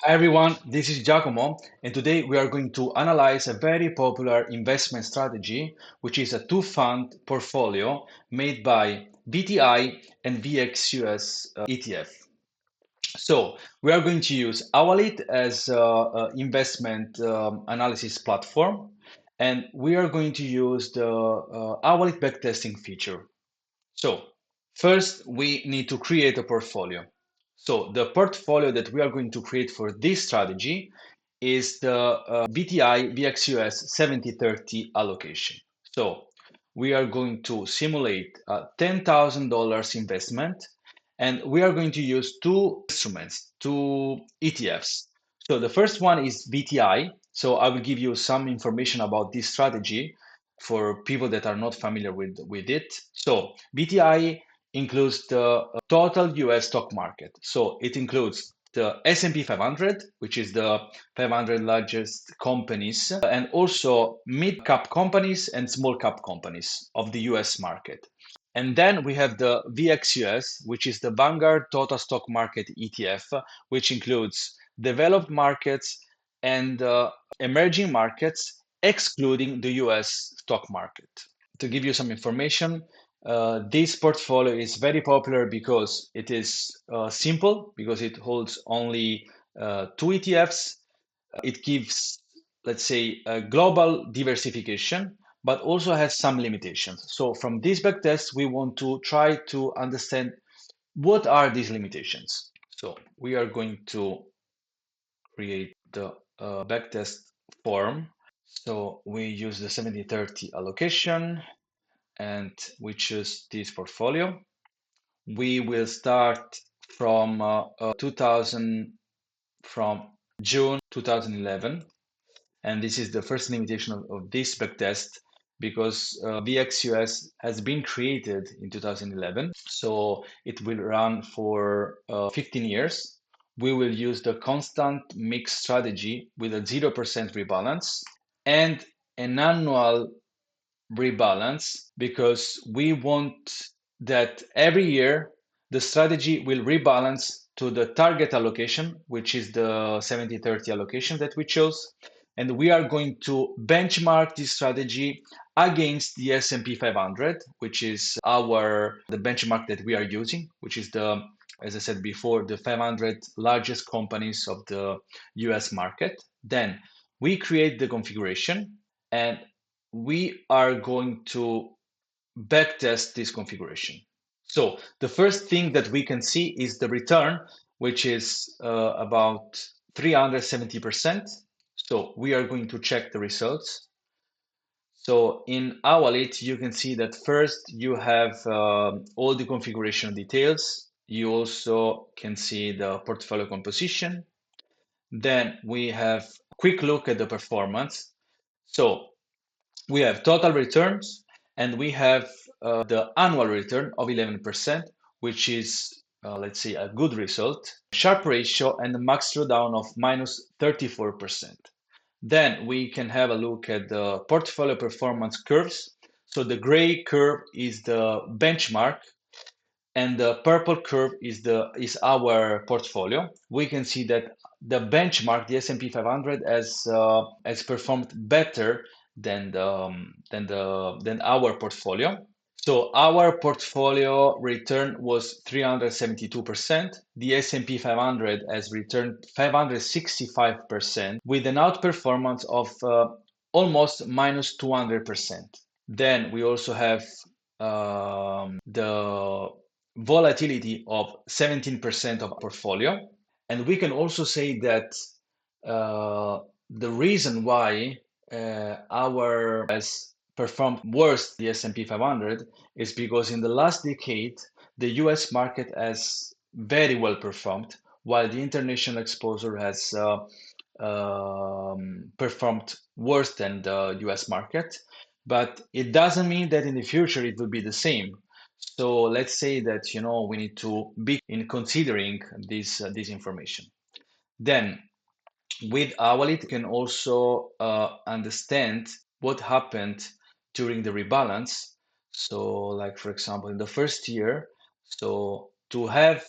Hi everyone, this is Giacomo, and today we are going to analyze a very popular investment strategy, which is a two-fund portfolio made by VTI and VXUS ETF. So we are going to use Awalit as investment analysis platform, and we are going to use the Awalit backtesting feature. So first, we need to create a portfolio. So the portfolio that we are going to create for this strategy is the VTI VXUS 7030 allocation. So we are going to simulate a $10,000 investment, and we are going to use two instruments, two ETFs. So the first one is VTI. So I will give you some information about this strategy for people that are not familiar with it. So VTI includes the total US stock market. So it includes the S&P 500, which is the 500 largest companies, and also mid-cap companies and small-cap companies of the US market. And then we have the VXUS, which is the Vanguard Total Stock Market ETF, which includes developed markets and emerging markets, excluding the US stock market. To give you some information, this portfolio is very popular because it is simple, because it holds only two ETFs. It gives, let's say, a global diversification, but also has some limitations. So from this backtest, we want to try to understand what are these limitations. So we are going to create the backtest form. So we use the 7030 allocation and we choose this portfolio. We will start from 2000 from June 2011, and this is the first limitation of this backtest because VXUS has been created in 2011, so it will run for 15 years. We will use the constant mix strategy with a 0% rebalance and an annual rebalance because we want that every year the strategy will rebalance to the target allocation, which is the 70-30 allocation that we chose. And we are going to benchmark this strategy against the S&P 500, which is the benchmark that we are using, which is the, as I said before, the 500 largest companies of the US market. Then we create the configuration and we are going to backtest this configuration. So the first thing that we can see is the return, which is about 370%. So we are going to check the results. So in Awalit, you can see that first you have all the configuration details. You also can see the portfolio composition. Then we have a quick look at the performance. So we have total returns and we have the annual return of 11%, which is, let's say, a good result. Sharpe ratio and the max drawdown of minus 34%. Then we can have a look at the portfolio performance curves. So the gray curve is the benchmark and the purple curve is our portfolio. We can see that the benchmark, the S&P 500, has performed better than our portfolio. So our portfolio return was 372%. The S&P 500 has returned 565% with an outperformance of almost minus 200%. Then we also have the volatility of 17% of portfolio. And we can also say that the reason why our has performed worse the S&P 500 is because in the last decade, the US market has very well performed, while the international exposure has performed worse than the US market. But it doesn't mean that in the future it will be the same. So let's say that we need to be in considering this information. Then with Awalit, you can also understand what happened during the rebalance. So like for example, in the first year, so to have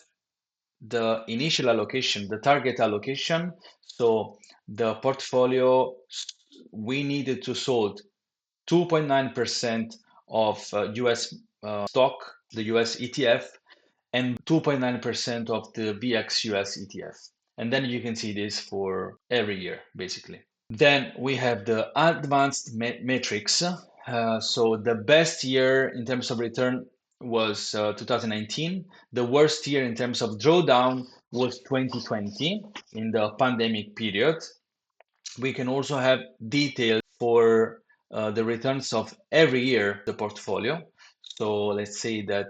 the initial allocation, the target allocation. So the portfolio, we needed to sold 2.9% of US stock, the US ETF, and 2.9% of the VXUS ETF. And then you can see this for every year, basically. Then we have the advanced metrics. So the best year in terms of return was 2019. The worst year in terms of drawdown was 2020 in the pandemic period. We can also have details for the returns of every year the portfolio. So let's say that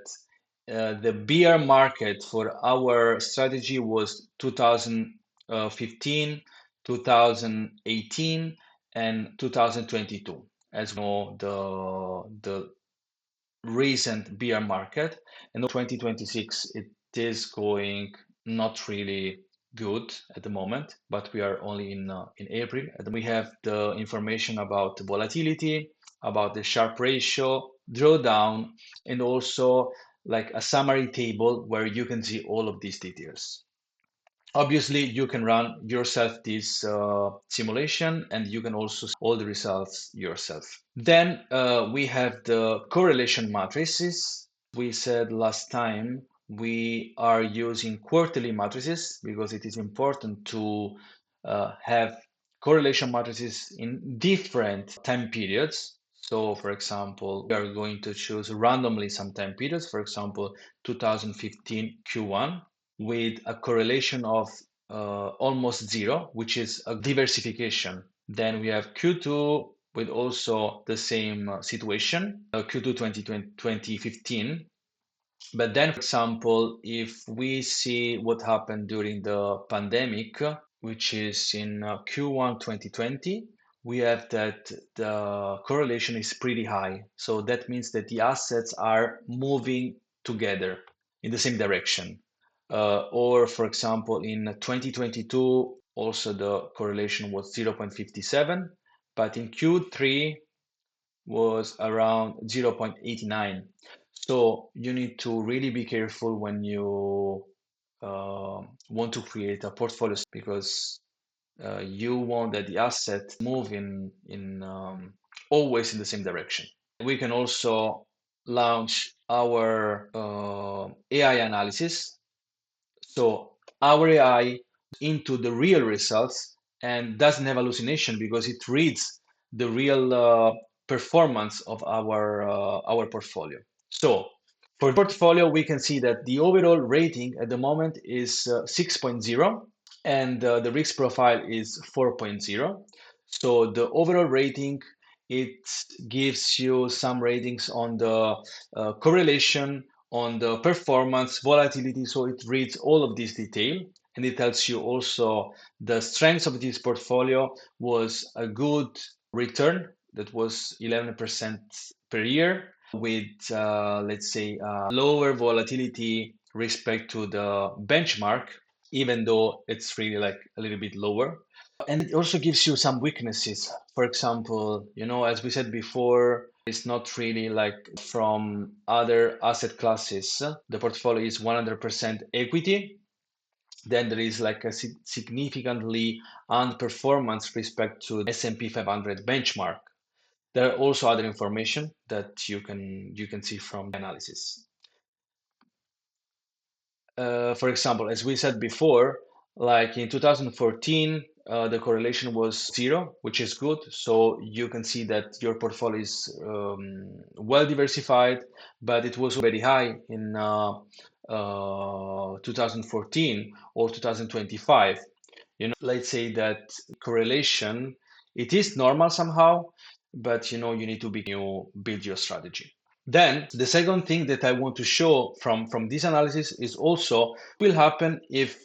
the bear market for our strategy was 2015, 2018, and 2022. As we know, the recent bear market, and 2026 it is going not really good at the moment, but we are only in April. And we have the information about the volatility, about the Sharpe ratio, drawdown, and also like a summary table where you can see all of these details. Obviously, you can run yourself this simulation, and you can also see all the results yourself. Then we have the correlation matrices. We said last time we are using quarterly matrices because it is important to have correlation matrices in different time periods. So, for example, we are going to choose randomly some time periods, for example, 2015 Q1, with a correlation of almost zero, which is a diversification. Then we have Q2 with also the same situation, Q2 2015. But then, for example, if we see what happened during the pandemic, which is in Q1 2020, we have that the correlation is pretty high. So that means that the assets are moving together in the same direction. Or, for example, in 2022, also the correlation was 0.57, but in Q3 was around 0.89. So you need to really be careful when you want to create a portfolio because you want that the asset move in always in the same direction. We can also launch our AI analysis. So our AI into the real results and doesn't have hallucination because it reads the real performance of our portfolio. So for portfolio, we can see that the overall rating at the moment is 6.0 and the risk profile is 4.0. So the overall rating, it gives you some ratings on the correlation, on the performance, volatility. So it reads all of this detail and it tells you also the strengths of this portfolio was a good return that was 11% per year with, let's say, lower volatility respect to the benchmark, even though it's really like a little bit lower. And it also gives you some weaknesses. For example, as we said before, it's not really like from other asset classes. The portfolio is 100% equity. Then there is like a significantly underperformance respect to S&P 500 benchmark. There are also other information that you can see from the analysis. For example, as we said before, like in 2014, the correlation was zero, which is good. So you can see that your portfolio is well diversified, but it was very high in 2014 or 2025. Let's say that correlation, it is normal somehow, but you need to build your strategy. Then the second thing that I want to show from this analysis is also will happen if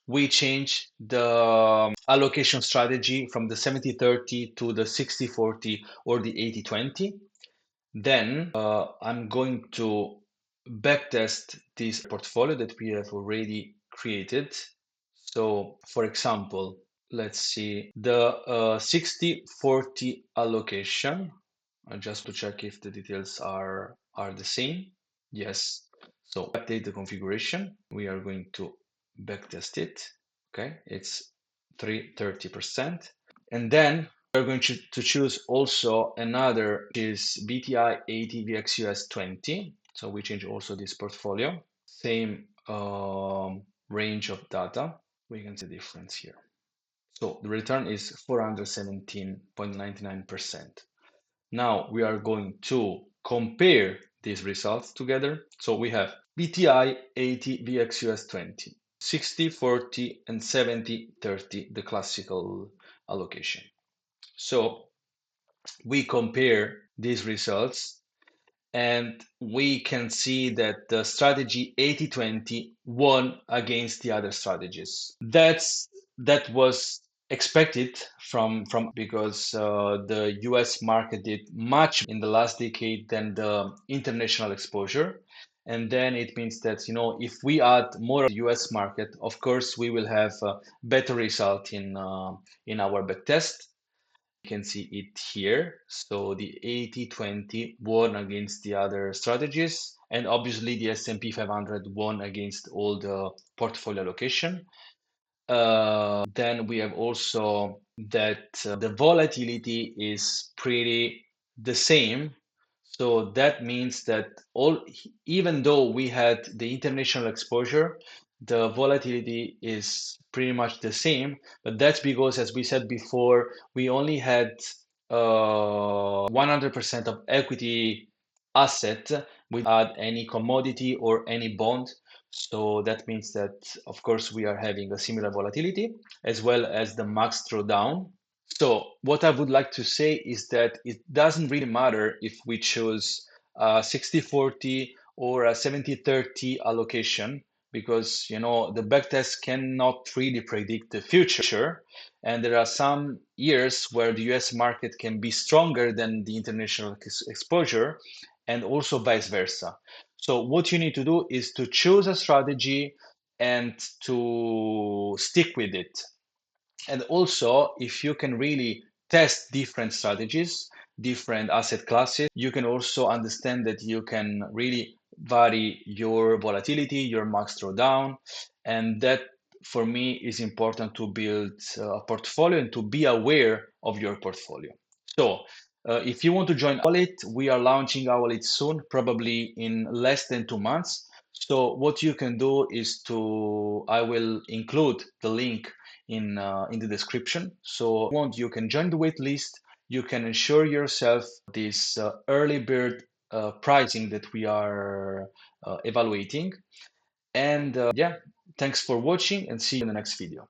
we change the allocation strategy from the 70-30 to the 60-40 or the 80-20. Then I'm going to backtest this portfolio that we have already created. So for example, let's see the 60-40 allocation. Just to check if the details are the same. Yes. So update the configuration. We are going to backtest it. Okay, it's 30%. And then we're going to choose also another, which is VTI VXUS 20. So we change also this portfolio. Same range of data. We can see the difference here. So the return is 417.99%. Now we are going to compare these results together. So we have VTI 80 VXUS 20, 60, 40, and 70, 30, the classical allocation. So we compare these results and we can see that the strategy 80-20 won against the other strategies. That was expected from because the US market did much in the last decade than the international exposure. And then it means that, if we add more of the US market, of course, we will have a better result in our backtest. You can see it here. So the 80-20 won against the other strategies, and obviously the S&P 500 won against all the portfolio allocation. Then we have also that the volatility is pretty the same. So that means that even though we had the international exposure, the volatility is pretty much the same. But that's because, as we said before, we only had 100% of equity asset without any commodity or any bond. So that means that, of course, we are having a similar volatility as well as the max drawdown. So what I would like to say is that it doesn't really matter if we choose a 60-40 or a 70-30 allocation, because the backtest cannot really predict the future, and there are some years where the US market can be stronger than the international exposure, and also vice versa. So what you need to do is to choose a strategy and to stick with it. And also, if you can really test different strategies, different asset classes, you can also understand that you can really vary your volatility, your max drawdown. And that, for me, is important to build a portfolio and to be aware of your portfolio. So, if you want to join Wallet, we are launching our wallet soon, probably in less than 2 months. So what you can do is I will include the link in the description. So if you want, you can join the wait list. You can ensure yourself this early bird pricing that we are evaluating. And yeah, thanks for watching and see you in the next video.